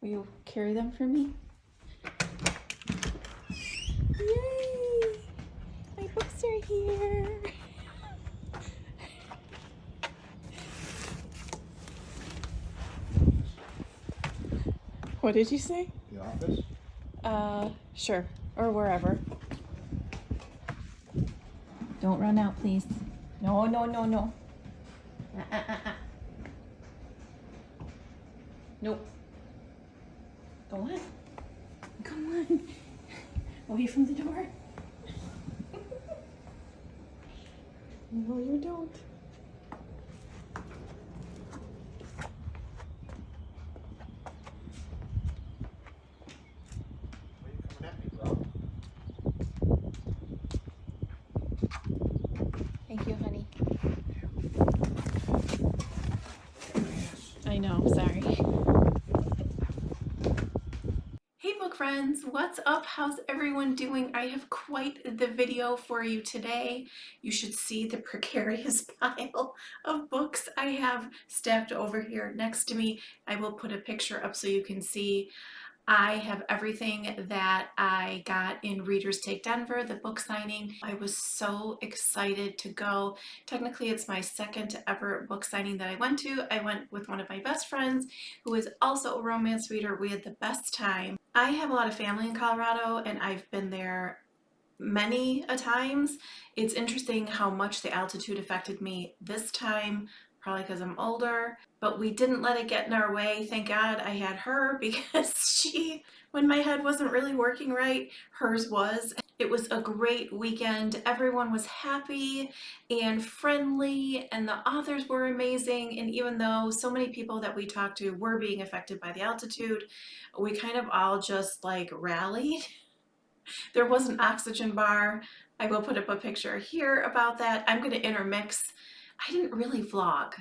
Will you carry them for me? Yay! My books are here. What did you say? The office? Sure. Or wherever. Don't run out, please. No, no, no, no. Nope. Go on. Come on. Away from the door. No, you don't. Why are you coming at me, bro? Thank you, honey. Yes. I know, sorry. Hey book friends, what's up? How's everyone doing? I have quite the video for you today. You should see the precarious pile of books I have stacked over here next to me. I will put a picture up so you can see. I have everything that I got in Readers Take Denver, the book signing. I was so excited to go. Technically, it's my second ever book signing that I went to. I went with one of my best friends who is also a romance reader. We had the best time. I have a lot of family in Colorado and I've been there many a times. It's interesting how much the altitude affected me this time, probably because I'm older, but we didn't let it get in our way. Thank God I had her because when my head wasn't really working right, hers was. It was a great weekend. Everyone was happy and friendly and the authors were amazing. And even though so many people that we talked to were being affected by the altitude, we kind of all just like rallied. There was an oxygen bar. I will put up a picture here about that. I'm going to intermix. I didn't really vlog.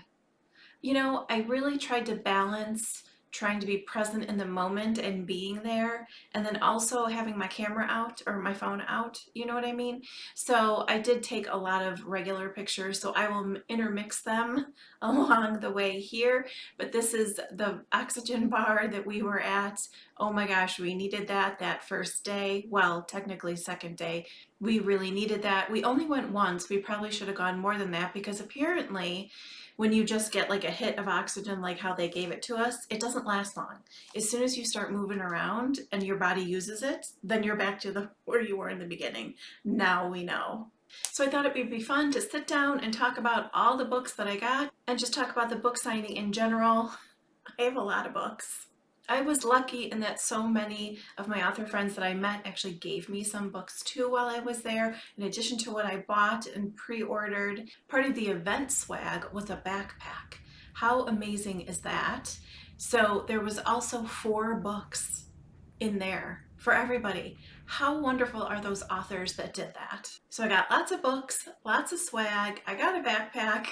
You know, I really tried to balance trying to be present in the moment and being there, and then also having my camera out or my phone out, you know what I mean? So I did take a lot of regular pictures, so I will intermix them along the way here. But this is the oxygen bar that we were at. Oh my gosh, we needed that first day. Well, technically second day. We really needed that. We only went once. We probably should have gone more than that because apparently when you just get like a hit of oxygen like how they gave it to us, it doesn't last long. As soon as you start moving around and your body uses it, then you're back to where you were in the beginning. Now we know. So I thought it would be fun to sit down and talk about all the books that I got and just talk about the book signing in general. I have a lot of books. I was lucky in that so many of my author friends that I met actually gave me some books too while I was there, in addition to what I bought and pre-ordered. Part of the event swag was a backpack. How amazing is that? So there was also 4 books in there for everybody. How wonderful are those authors that did that? So I got lots of books, lots of swag, I got a backpack.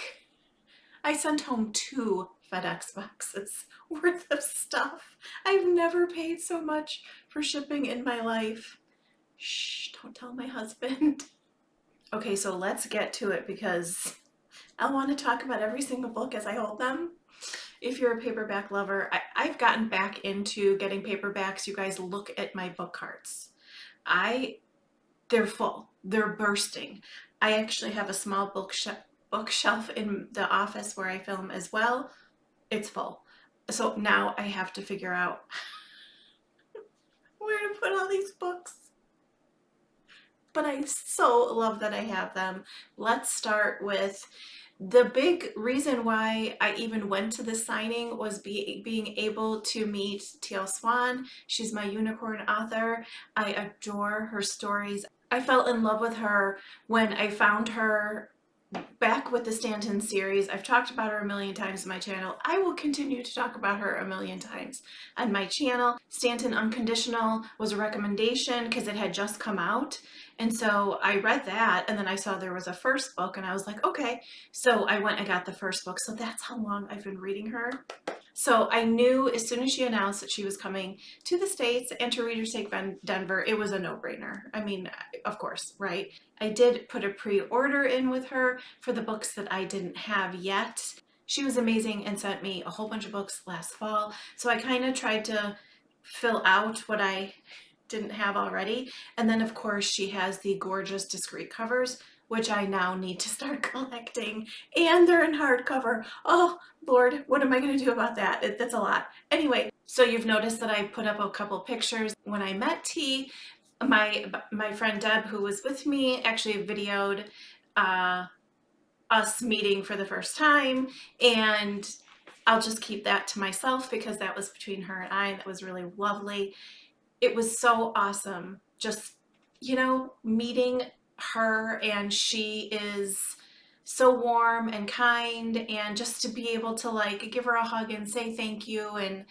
I sent home 2 FedEx boxes worth of stuff. I've never paid so much for shipping in my life. Shh, don't tell my husband. Okay, so let's get to it because I want to talk about every single book as I hold them. If you're a paperback lover, I've gotten back into getting paperbacks. You guys look at my book carts. They're full. They're bursting. I actually have a small bookshelf in the office where I film as well. It's full. So now I have to figure out where to put all these books. But I so love that I have them. Let's start with the big reason why I even went to the signing was being able to meet T.L. Swan. She's my unicorn author. I adore her stories. I fell in love with her when I found her back with the Stanton series. I've talked about her a million times on my channel. I will continue to talk about her a million times on my channel. Stanton Unconditional was a recommendation because it had just come out. And so I read that and then I saw there was a first book and I was like, okay. So I went and got the first book. So that's how long I've been reading her. So I knew as soon as she announced that she was coming to the States and to Readers Take Denver, it was a no-brainer. I mean, of course, right? I did put a pre-order in with her for the books that I didn't have yet. She was amazing and sent me a whole bunch of books last fall. So I kind of tried to fill out what I didn't have already. And then of course she has the gorgeous discreet covers, which I now need to start collecting, and they're in hardcover. Oh Lord, what am I going to do about that? That's a lot. Anyway, so you've noticed that I put up a couple pictures. When I met T, my friend Deb, who was with me, actually videoed us meeting for the first time, and I'll just keep that to myself because that was between her and I, and that was really lovely. It was so awesome just, you know, meeting her, and she is so warm and kind, and just to be able to like give her a hug and say thank you, and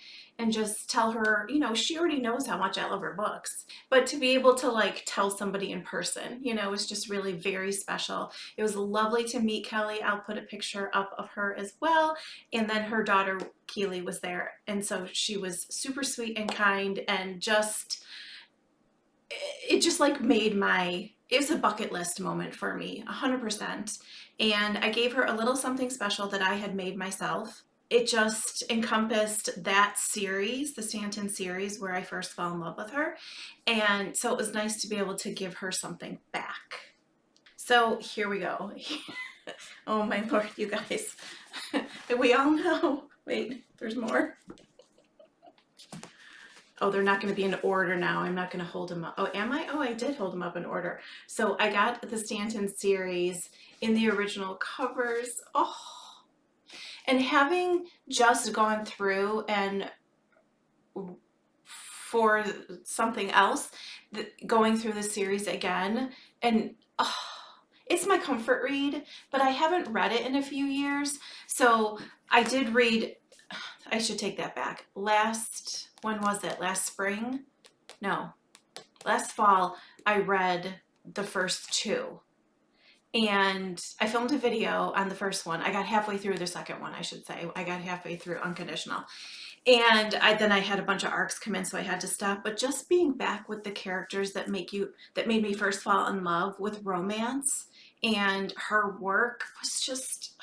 just tell her, you know, she already knows how much I love her books, but to be able to like tell somebody in person, you know, was just really very special. It was lovely to meet Kelly. I'll put a picture up of her as well. And then her daughter Keely was there, and so she was super sweet and kind, and just it just like made it was a bucket list moment for me, 100%. And I gave her a little something special that I had made myself. It just encompassed that series, the Stanton series, where I first fell in love with her. And so it was nice to be able to give her something back. So here we go. Oh my Lord, you guys. We all know. Wait, there's more. Oh, they're not going to be in order now. I'm not going to hold them up. Oh, am I? Oh, I did hold them up in order. So I got the Stanton series in the original covers. Oh, and having just gone through and for something else, going through the series again, and oh, it's my comfort read, but I haven't read it in a few years. So I did read, I should take that back. When was it? Last spring? No, last fall, I read the first two. And I filmed a video on the first one. I got halfway through the second one, I should say. I got halfway through Unconditional. And then I had a bunch of arcs come in, so I had to stop. But just being back with the characters that made me first fall in love with romance, and her work was just,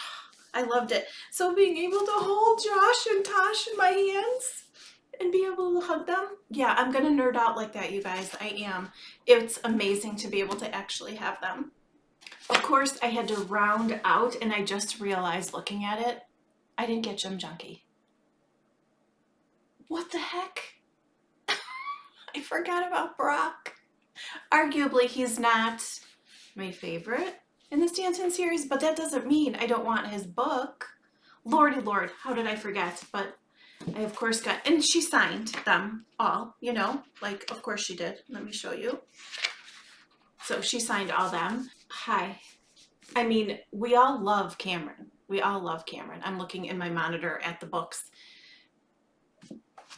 I loved it. So being able to hold Josh and Tosh in my hands and be able to hug them. Yeah, I'm gonna nerd out like that, you guys. I am. It's amazing to be able to actually have them. Of course, I had to round out, and I just realized looking at it, I didn't get Jim Junkie. What the heck? I forgot about Brock. Arguably, he's not my favorite in the Stanton series, but that doesn't mean I don't want his book. Lordy Lord, how did I forget? But I of course got, and she signed them all, you know, like of course she did. Let me show you. So she signed all them. Hi. I mean, we all love Cameron. We all love Cameron. I'm looking in my monitor at the books.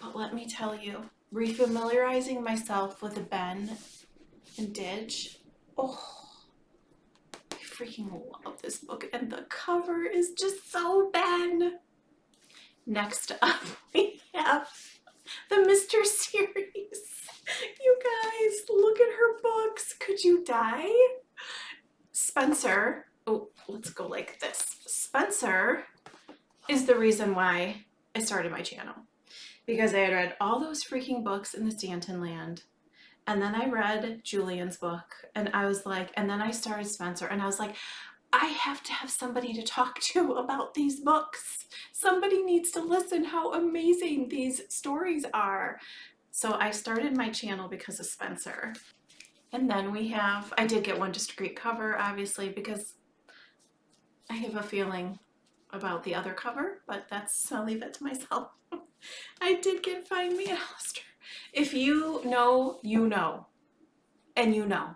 But let me tell you, refamiliarizing myself with Ben and Didge. Oh, I freaking love this book, and the cover is just so Ben. Next up, we have the Mr. Series. You guys, look at her books. Could you die? Spencer, oh, let's go like this. Spencer is the reason why I started my channel, because I had read all those freaking books in the Stanton land. And then I read Julian's book, and I was like, and then I started Spencer, and I was like, I have to have somebody to talk to about these books. Somebody needs to listen how amazing these stories are. So I started my channel because of Spencer. And then I did get one discreet cover, obviously, because I have a feeling about the other cover, but I'll leave it to myself. I did get Find Me Alistair. If you know, you know. And you know.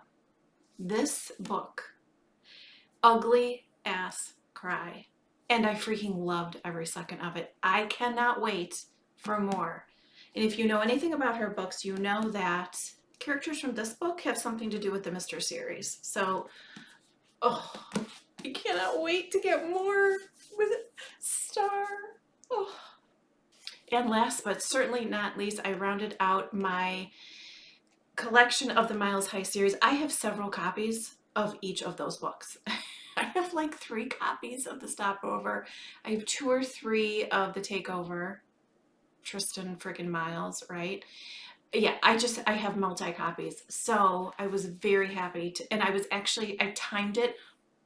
This book, ugly ass cry. And I freaking loved every second of it. I cannot wait for more. And if you know anything about her books, you know that characters from this book have something to do with the Mr. series. So, oh, I cannot wait to get more with Star. Oh. And last but certainly not least, I rounded out my collection of the Miles High series. I have several copies of each of those books. I have like 3 copies of the Stopover. I have 2 or 3 of the Takeover. Tristan friggin' Miles, right? Yeah, I have multi copies. So I was very happy to, and I timed it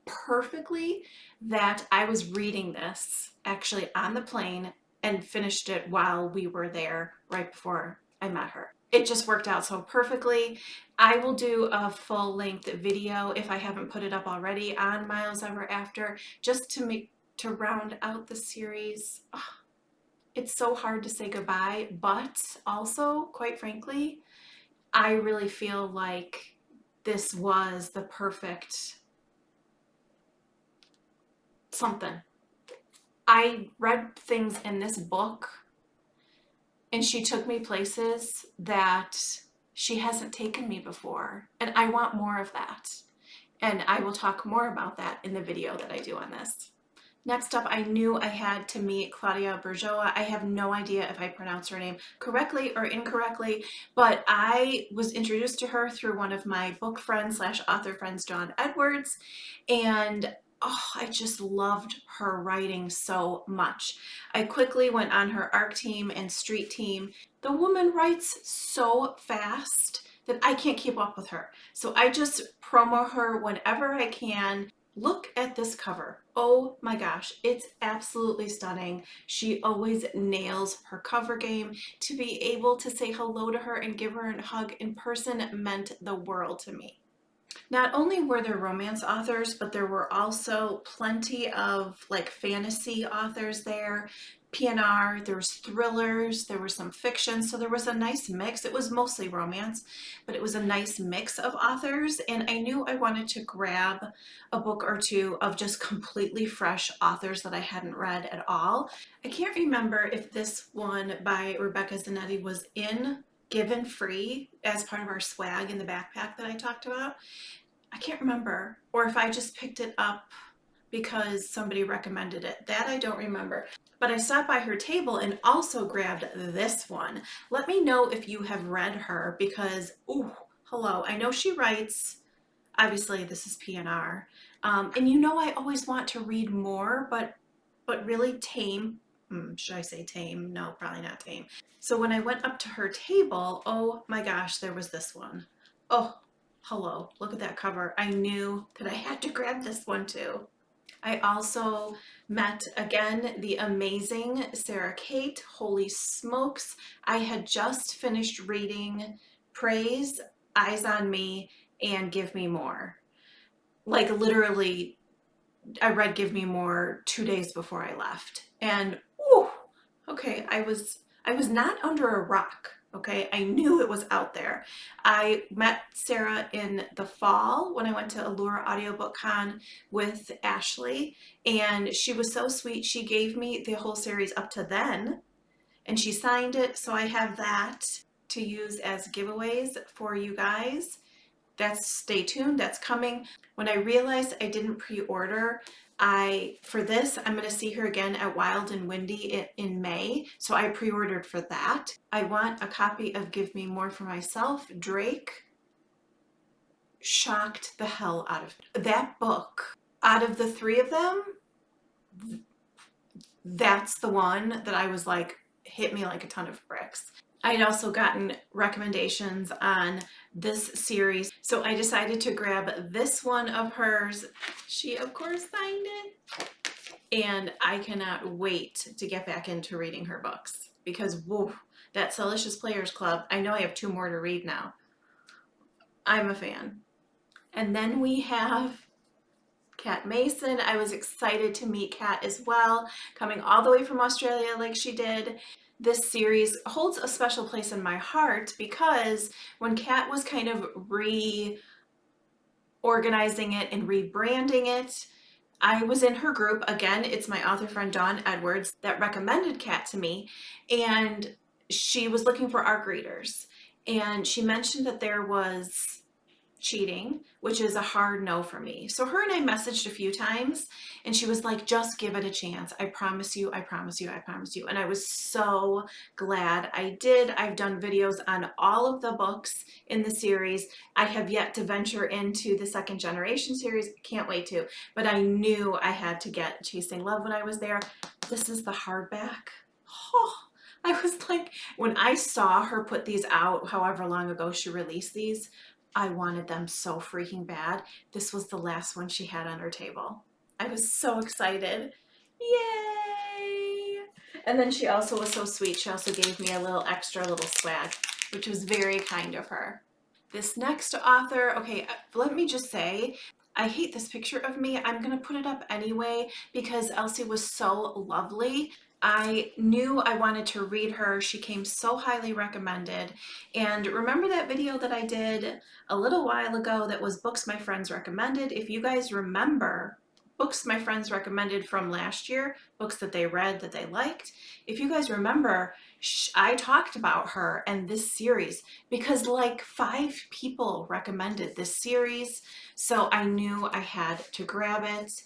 perfectly that I was reading this actually on the plane and finished it while we were there right before I met her. It just worked out so perfectly. I will do a full length video if I haven't put it up already on Miles Ever After, just to round out the series. Oh, it's so hard to say goodbye, but also, quite frankly, I really feel like this was the perfect something. I read things in this book and she took me places that she hasn't taken me before. And I want more of that. And I will talk more about that in the video that I do on this. Next up, I knew I had to meet Claudia Bourgeois. I have no idea if I pronounce her name correctly or incorrectly, but I was introduced to her through one of my book friends slash author friends, John Edwards, and oh, I just loved her writing so much. I quickly went on her ARC team and street team. The woman writes so fast that I can't keep up with her. So I just promo her whenever I can. Look at this cover. Oh my gosh, it's absolutely stunning. She always nails her cover game. To be able to say hello to her and give her a hug in person meant the world to me. Not only were there romance authors, but there were also plenty of like fantasy authors there. PNR, there was thrillers, there was some fiction, so there was a nice mix. It was mostly romance, but it was a nice mix of authors, and I knew I wanted to grab a book or two of just completely fresh authors that I hadn't read at all. I can't remember if this one by Rebecca Zanetti was in Given Free as part of our swag in the backpack that I talked about. I can't remember, or if I just picked it up because somebody recommended it. That I don't remember. But I stopped by her table and also grabbed this one. Let me know if you have read her because, ooh, hello. I know she writes, obviously this is PNR. And you know I always want to read more, but really tame, should I say tame? No, probably not tame. So when I went up to her table, oh my gosh, there was this one. Oh, hello, look at that cover. I knew that I had to grab this one too. I also met again the amazing Sarah Kate. Holy smokes. I had just finished reading Praise, Eyes on Me, and Give Me More. Like literally, I read Give Me More 2 days before I left. And ooh, okay, I was not under a rock. Okay, I knew it was out there. I met Sarah in the fall when I went to Allure Audiobook Con with Ashley, and she was so sweet. She gave me the whole series up to then, and she signed it, so I have that to use as giveaways for you guys. That's, stay tuned, that's coming. When I realized I didn't pre-order, for this, I'm going to see her again at Wild and Windy in May, so I pre-ordered for that. I want a copy of Give Me More for myself. Drake shocked the hell out of me. That book. Out of the three of them, that's the one that I was like, hit me like a ton of bricks. I had also gotten recommendations on this series, so I decided to grab this one of hers. She, of course, signed it. And I cannot wait to get back into reading her books because, whoa, that Salacious Players Club, I know I have 2 more to read now. I'm a fan. And then we have Kat Mason. I was excited to meet Kat as well, coming all the way from Australia like she did. This series holds a special place in my heart because when Kat was kind of reorganizing it and rebranding it, I was in her group. Again, it's my author friend Dawn Edwards that recommended Kat to me, and she was looking for ARC readers. And she mentioned that there was cheating, which is a hard no for me. So her and I messaged a few times, and she was like, just give it a chance. I promise you, I promise you, I promise you. And I was so glad I did. I've done videos on all of the books in the series. I have yet to venture into the second generation series. Can't wait to, but I knew I had to get Chasing Love when I was there. This is the hardback. Oh, I was like, when I saw her put these out, however long ago she released these, I wanted them so freaking bad. This was the last one she had on her table. I was so excited. Yay! And then she also was so sweet. She also gave me a little extra little swag, which was very kind of her. This next author, okay, let me just say, I hate this picture of me. I'm going to put it up anyway because Elsie was so lovely. I knew I wanted to read her. She came so highly recommended. And remember that video that I did a little while ago that was books my friends recommended? If you guys remember, books my friends recommended from last year, books that they read that they liked. If you guys remember, I talked about her and this series because like 5 people recommended this series. So I knew I had to grab it.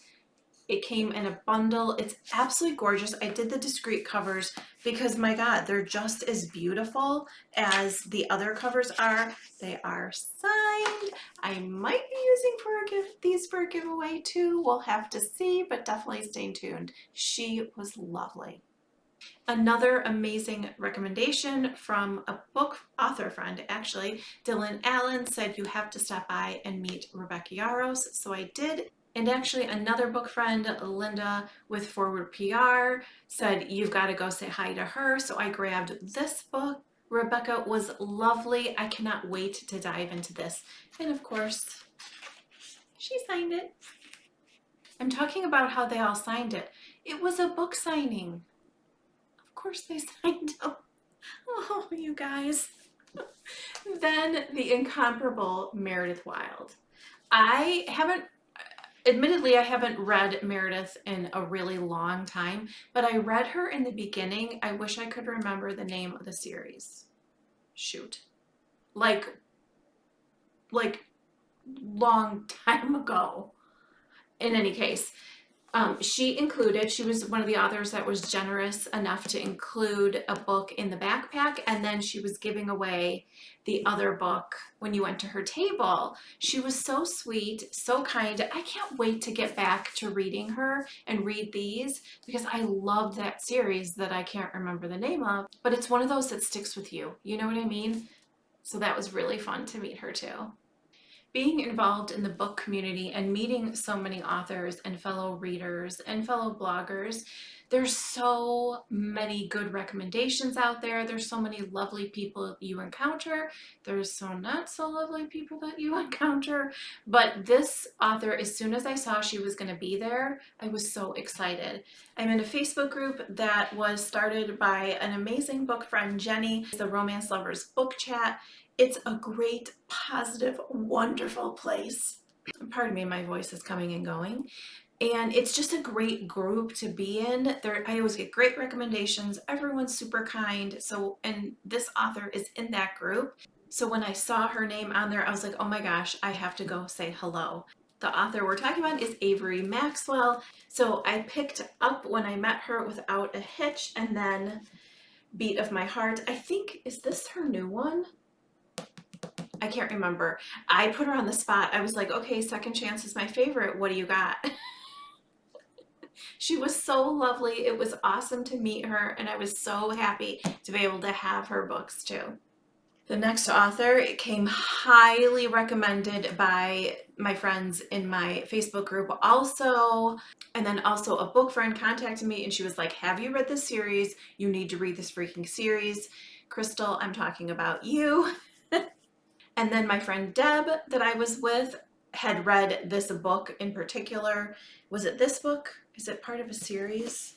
It came in a bundle. It's absolutely gorgeous. I did the discreet covers because my God, they're just as beautiful as the other covers are. They are signed. I might be using these for a giveaway too. We'll have to see, but definitely stay tuned. She was lovely. Another amazing recommendation from a book author friend, actually, Dylan Allen, said you have to stop by and meet Rebecca Yaros. So I did. And actually, another book friend, Linda with Forward PR, said you've got to go say hi to her. So I grabbed this book. Rebecca was lovely. I cannot wait to dive into this. And of course, she signed it. I'm talking about how they all signed it. It was a book signing. Of course they signed them. Oh, you guys. Then the incomparable Meredith Wild. Admittedly, I haven't read Meredith in a really long time, but I read her in the beginning. I wish I could remember the name of the series. Shoot. Like long time ago. In any case, she was one of the authors that was generous enough to include a book in the backpack, and then she was giving away the other book when you went to her table. She was so sweet, so kind. I can't wait to get back to reading her and read these because I loved that series that I can't remember the name of, but it's one of those that sticks with you. You know what I mean? So that was really fun to meet her too. Being involved in the book community and meeting so many authors and fellow readers and fellow bloggers, there's so many good recommendations out there. There's so many lovely people you encounter. There's so not so lovely people that you encounter. But this author, as soon as I saw she was going to be there, I was so excited. I'm in a Facebook group that was started by an amazing book friend, Jenny, the Romance Lovers Book Chat. It's a great, positive, wonderful place. Pardon me, my voice is coming and going. And it's just a great group to be in. I always get great recommendations. Everyone's super kind. And this author is in that group. So when I saw her name on there, I was like, oh my gosh, I have to go say hello. The author we're talking about is Avery Maxwell. So I picked up when I met her Without a Hitch and then Beat of My Heart. I think, is this her new one? I can't remember. I put her on the spot. I was like, okay, Second Chance is my favorite. What do you got? She was so lovely. It was awesome to meet her, and I was so happy to be able to have her books too. The next author, it came highly recommended by my friends in my Facebook group also. And then also a book friend contacted me and she was like, have you read this series? You need to read this freaking series. Crystal, I'm talking about you. And then my friend Deb that I was with had read this book in particular. Was it this book? Is it part of a series?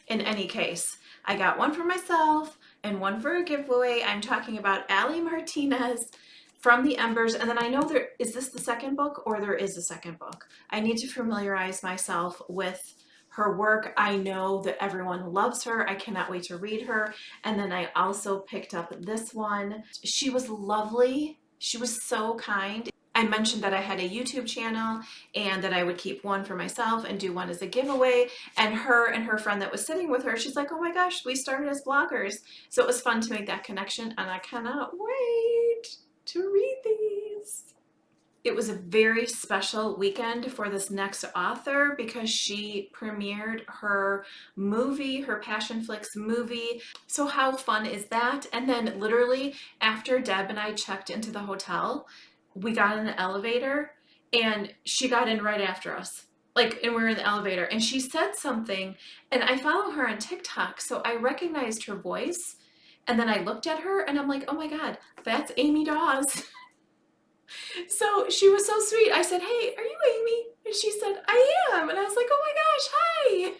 In any case, I got one for myself and one for a giveaway. I'm talking about Allie Martinez, From the Embers. And then I know is this the second book or there is a second book? I need to familiarize myself with her work. I know that everyone loves her. I cannot wait to read her. And then I also picked up this one. She was lovely. She was so kind. I mentioned that I had a YouTube channel and that I would keep one for myself and do one as a giveaway. And her friend that was sitting with her, she's like, oh my gosh, we started as bloggers. So it was fun to make that connection and I cannot wait to read these. It was a very special weekend for this next author because she premiered her movie, her Passion Flicks movie. So how fun is that? And then literally after Deb and I checked into the hotel, we got in the elevator and she got in right after us. Like, and we were in the elevator and she said something, and I follow her on TikTok, so I recognized her voice. And then I looked at her and I'm like, oh my God, that's Amy Dawes. So she was so sweet. I said, hey, are you Amy? And she said, I am. And I was like, oh my gosh,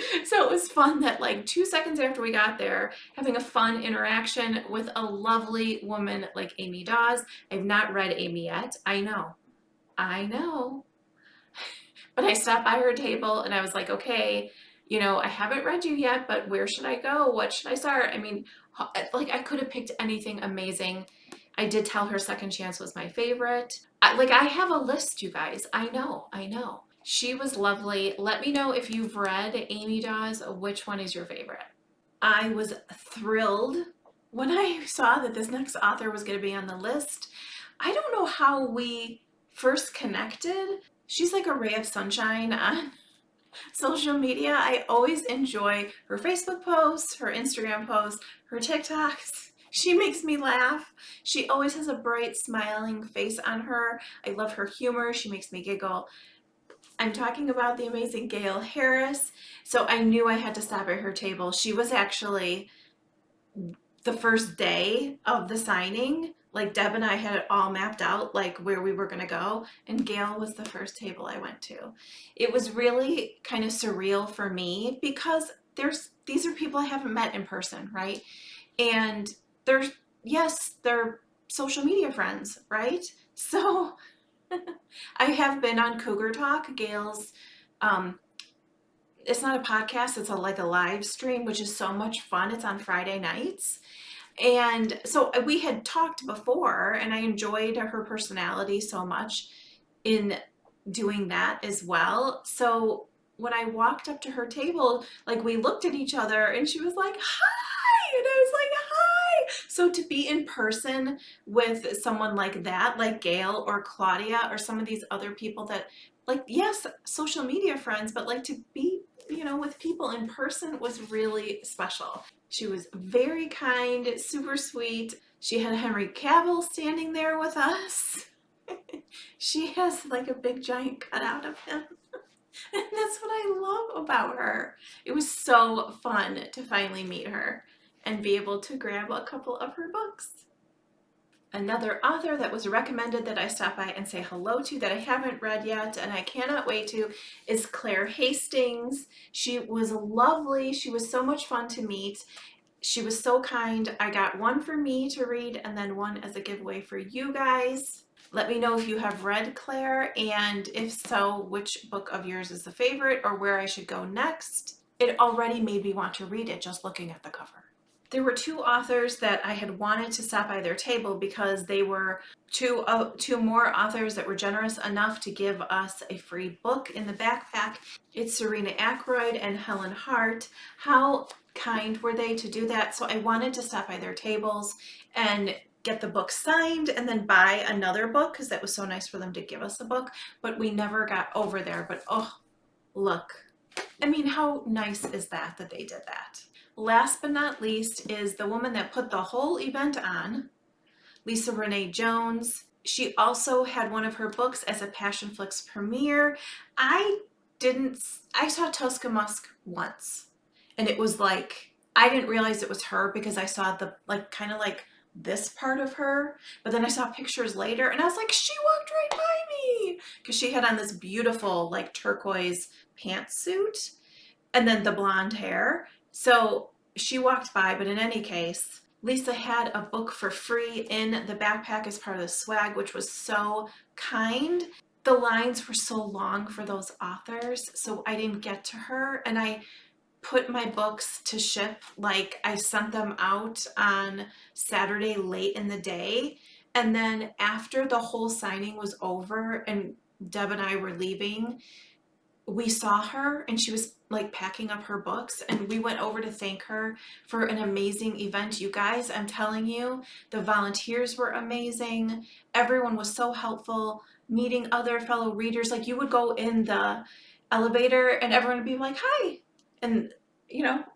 hi. So it was fun that like 2 seconds after we got there, having a fun interaction with a lovely woman like Amy Dawes. I've not read Amy yet. I know. But I stopped by her table and I was like, okay, I haven't read you yet, but where should I go? What should I start? I mean, like I could have picked anything amazing. I did tell her Second Chance was my favorite. I have a list, you guys. I know. She was lovely. Let me know if you've read Amy Dawes. Which one is your favorite? I was thrilled when I saw that this next author was going to be on the list. I don't know how we first connected. She's like a ray of sunshine on social media. I always enjoy her Facebook posts, her Instagram posts, her TikToks. She makes me laugh. She always has a bright, smiling face on her. I love her humor. She makes me giggle. I'm talking about the amazing Gail Harris. So I knew I had to stop at her table. She was actually the first day of the signing. Like Deb and I had it all mapped out, like where we were going to go. And Gail was the first table I went to. It was really kind of surreal for me because these are people I haven't met in person, right? And they're social media friends, right? So I have been on Cougar Talk, Gail's, it's not a podcast, it's like a live stream, which is so much fun. It's on Friday nights. And so we had talked before, and I enjoyed her personality so much in doing that as well. So when I walked up to her table, like we looked at each other and she was like, hi. And I was like, hi. So to be in person with someone like that, like Gail or Claudia or some of these other people that, like, yes, social media friends, but like to be, with people in person was really special. She was very kind, super sweet. She had Henry Cavill standing there with us. She has like a big giant cutout of him. And that's what I love about her. It was so fun to finally meet her and be able to grab a couple of her books. Another author that was recommended that I stop by and say hello to that I haven't read yet and I cannot wait to is Claire Hastings. She was lovely. She was so much fun to meet. She was so kind. I got one for me to read and then one as a giveaway for you guys. Let me know if you have read Claire, and if so, which book of yours is the favorite or where I should go next. It already made me want to read it just looking at the cover. There were two authors that I had wanted to stop by their table because they were two more authors that were generous enough to give us a free book in the backpack. It's Serena Ackroyd and Helen Hart. How kind were they to do that? So I wanted to stop by their tables and get the book signed and then buy another book because that was so nice for them to give us a book, but we never got over there. But oh, look. I mean, how nice is that they did that? Last but not least is the woman that put the whole event on, Lisa Renee Jones. She also had one of her books as a Passion Flicks premiere. I saw Tosca Musk once, and it was like, I didn't realize it was her because I saw the, like, kind of like this part of her, but then I saw pictures later and I was like, she walked right by me because she had on this beautiful like turquoise pantsuit and then the blonde hair. So she walked by, but in any case, Lisa had a book for free in the backpack as part of the swag, which was so kind. The lines were so long for those authors, so I didn't get to her, and I put my books to ship, like I sent them out on Saturday late in the day, and then after the whole signing was over and Deb and I were leaving, we saw her and she was like packing up her books, and we went over to thank her for an amazing event. You guys, I'm telling you, the volunteers were amazing. Everyone was so helpful, meeting other fellow readers. Like, you would go in the elevator and everyone would be like, hi. And,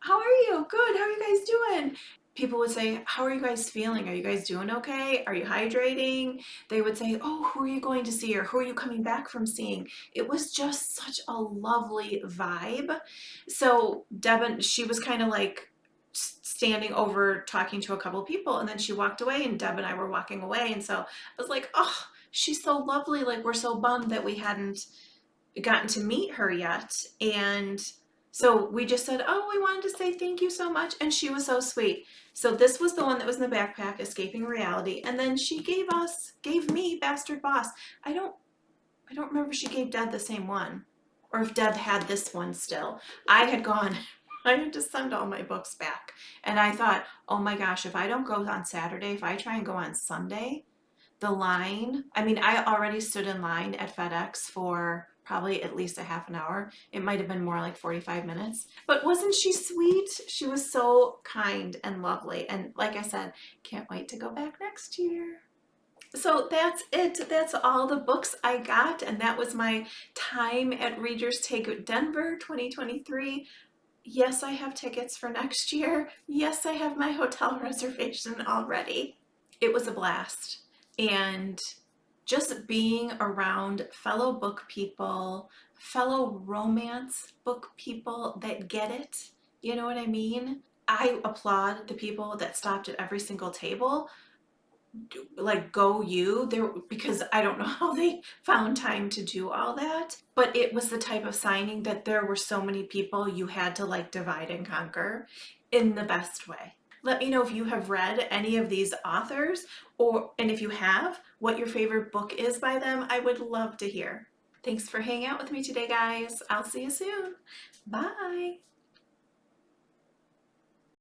how are you? Good. How are you guys doing? People would say, how are you guys feeling? Are you guys doing okay? Are you hydrating? They would say, oh, who are you going to see? Or who are you coming back from seeing? It was just such a lovely vibe. So Devin, she was kind of like standing over talking to a couple of people, and then she walked away, and Deb and I were walking away. And so I was like, oh, she's so lovely. Like, we're so bummed that we hadn't gotten to meet her yet. And so we just said, oh, we wanted to say thank you so much. And she was so sweet. So this was the one that was in the backpack, Escaping Reality. And then she gave me Bastard Boss. I don't remember if she gave Deb the same one, or if Deb had this one still. I had gone, I had to send all my books back. And I thought, oh my gosh, if I don't go on Saturday, if I try and go on Sunday, the line, I mean, I already stood in line at FedEx for probably at least a half an hour. It might have been more like 45 minutes. But wasn't she sweet? She was so kind and lovely. And like I said, can't wait to go back next year. So that's it. That's all the books I got, and that was my time at Readers Take Denver 2023. Yes, I have tickets for next year. Yes, I have my hotel reservation already. It was a blast. And just being around fellow book people, fellow romance book people that get it, you know what I mean? I applaud the people that stopped at every single table. Like, go you there, because I don't know how they found time to do all that, but it was the type of signing that there were so many people you had to like divide and conquer in the best way. Let me know if you have read any of these authors, and if you have, what your favorite book is by them. I would love to hear. Thanks for hanging out with me today, guys. I'll see you soon. Bye.